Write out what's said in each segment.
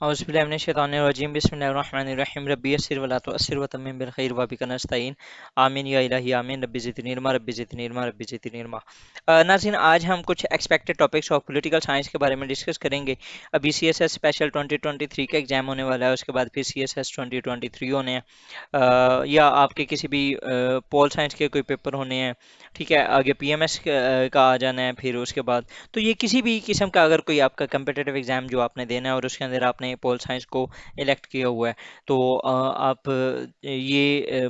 औज़ुबिल्लाहिमिनश्शैतानिर्रजीम बिस्मिल्लाहिर्रहमानिर्रहीम रब्बी यस्सिर वला तुअस्सिर वतम्मिम बिल खैर व बिका नस्तईन आमीन या इलाही आमीन रब्बी ज़िदनी इल्मा रब्बी ज़िदनी इल्मा रब्बी ज़िदनी इल्मा। नाज़रीन, आज हम कुछ expected topics of political science के बारे में डिस्कस करेंगे। अभी सीएसएस स्पेशल 2023 का एग्जाम होने वाला है, उसके बाद फिर सीएसएस 2023 होने हैं, या आपके किसी भी पोल साइंस के कोई पेपर होने हैं। ठीक है, आगे पीएमएस का आ जाना है फिर उसके बाद। तो ये किसी भी किस्म का अगर कोई आपका कंपिटिटिव एग्जाम जो आपने देना है और उसके अंदर आपने पोल साइंस को इलेक्ट किया हुआ है, तो आप ये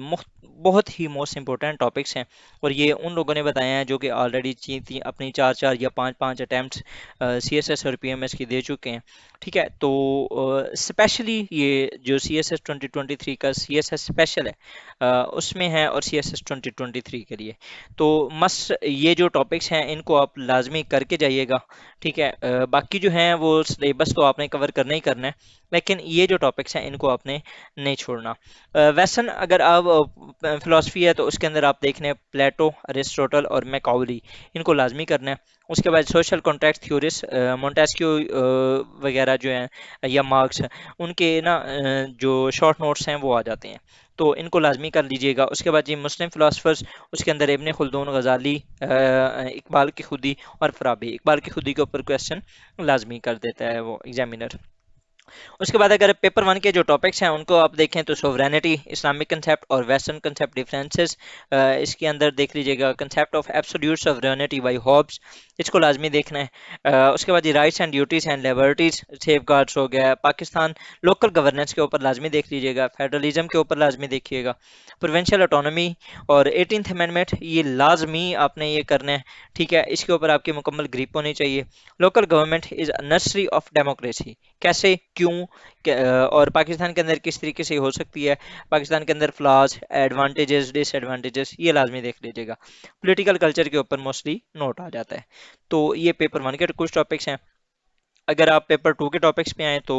बहुत ही मोस्ट इम्पोर्टेंट टॉपिक्स हैं। और ये उन लोगों ने बताए हैं जो कि ऑलरेडी अपनी चार चार या पांच पांच अटैम्प्ट सीएसएस और पीएमएस की दे चुके हैं। ठीक है, तो स्पेशली ये जो सीएसएस 2023 का सीएसएस स्पेशल है उसमें है, और सीएसएस 2023 के लिए तो मस्ट ये जो टॉपिक्स हैं इनको आप लाजमी करके जाइएगा। ठीक है, बाकी जो हैं वो सिलेबस तो आपने कवर करना ही करना है, लेकिन ये जो टॉपिक्स हैं इनको आपने नहीं छोड़ना। वैसन अगर आप फिलोसफी है तो उसके अंदर आप देख लें प्लेटो, अरिस्टोटल और मैकाउली, इनको लाजमी करना है। उसके बाद सोशल कॉन्ट्रैक्ट थ्योरिस्ट मोंटेस्क्यू वगैरह जो हैं या मार्क्स, उनके ना जो शॉर्ट नोट्स हैं वो आ जाते हैं, तो इनको लाजमी कर लीजिएगा। उसके बाद जी मुस्लिम फिलोसफर्स, उसके अंदर इब्ने खुल्दून, गजाली, इकबाल की खुदी और फराबी। इकबाल की खुदी के ऊपर क्वेश्चन लाजमी कर देता है वो एग्जामिनर। उसके बाद अगर पेपर वन के जो टॉपिक्स हैं उनको आप देखें तो सोवरेनिटी, इस्लामिक कंसेप्ट और वेस्टर्न कंसेप्ट डिफरेंसेस, इसके अंदर देख लीजिएगा concept of absolute sovereignty by Hobbes, इसको लाजमी देखना है। उसके बाद ये rights and duties and liberties, safeguards हो गया। पाकिस्तान लोकल गवर्नेंस के ऊपर लाजमी देख लीजिएगा, फेडरलिज्म के ऊपर लाजमी देखिएगा, प्रोविंशियल ऑटोनॉमी और 18th अमेंडमेंट, ये लाजमी आपने ये करना है। ठीक है, इसके ऊपर आपकी मुकम्मल ग्रिप होनी चाहिए। Local government is nursery of democracy, कैसे, क्यों, और पाकिस्तान के अंदर किस तरीके से हो सकती है, पाकिस्तान के अंदर फ्लॉज, एडवांटेजेस, डिसएडवांटेजेस, ये लाजमी देख लीजिएगा। पॉलिटिकल कल्चर के ऊपर मोस्टली नोट आ जाता है। तो ये पेपर वन के कुछ टॉपिक्स हैं। अगर आप पेपर टू के टॉपिक्स पे आए तो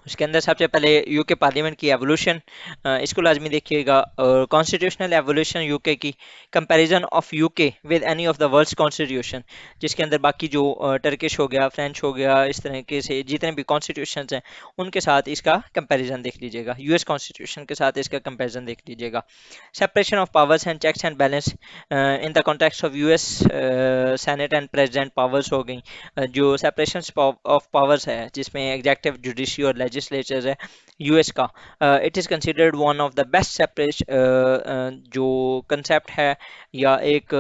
उसके अंदर सबसे पहले यूके पार्लियामेंट की एवोल्यूशन, इसको लाजमी देखिएगा। और कॉन्स्टिट्यूशनल एवोल्यूशन यूके की, comparison of UK with any of the world's constitution, जिसके अंदर बाकी जो टर्किश हो गया, फ्रेंच हो गया, इस तरीके से जितने भी कॉन्स्टिट्यूशन हैं उनके साथ इसका कंपैरिजन देख लीजिएगा। यूएस कॉन्स्टिट्यूशन के साथ इसका कंपैरिजन देख लीजिएगा। Separation of powers and checks and balance in the context of US senate and president powers हो गई। जो सेपरेशन ऑफ पावर्स है जिसमें एग्जेक्टिव, जुडिशरी और लेजिस्लेचर है यूएस का, it is considered one of the best separation जो concept है या एक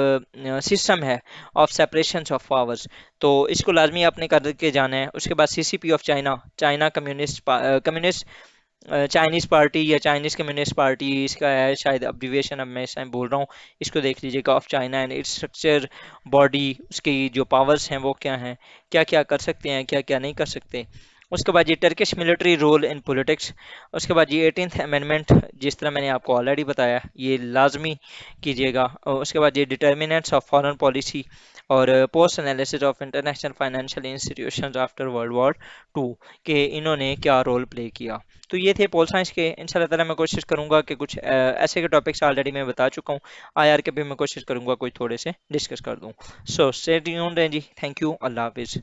सिस्टम है ऑफ सेपरेशन ऑफ पावर्स, तो इसको लाजमी आपने करके जाना है। उसके बाद CCP of China, China communist Chinese party या चाइनीज़ कम्युनिस्ट पार्टी इसका है शायद अब्रीविएशन, अब मैं इस टाइम बोल रहा हूँ, इसको देख लीजिएगा। Of China and its structure, body, उसकी जो पावर्स हैं वो क्या हैं, क्या क्या कर सकते हैं, क्या क्या नहीं कर सकते। उसके बाद ये Turkish military role in politics. उसके बाद ये 18th अमेंडमेंट, जिस तरह मैंने आपको ऑलरेडी बताया, ये लाजमी कीजिएगा। और उसके बाद ये डिटर्मिनेंट्स ऑफ फॉरेन पॉलिसी और post analysis of international financial institutions after world war two, के इन्होंने क्या रोल प्ले किया। तो ये थे पोल साइंस के। इंशाल्लाह ताला मैं कोशिश करूंगा कि कुछ ऐसे के टॉपिक्स ऑलरेडी मैं बता चुका हूँ, आईआर के भी मैं कोशिश करूंगा कोई थोड़े से डिस्कस कर दूँ। सो स्टे ट्यून्ड जी, थैंक यू, अल्लाह हाफिज़।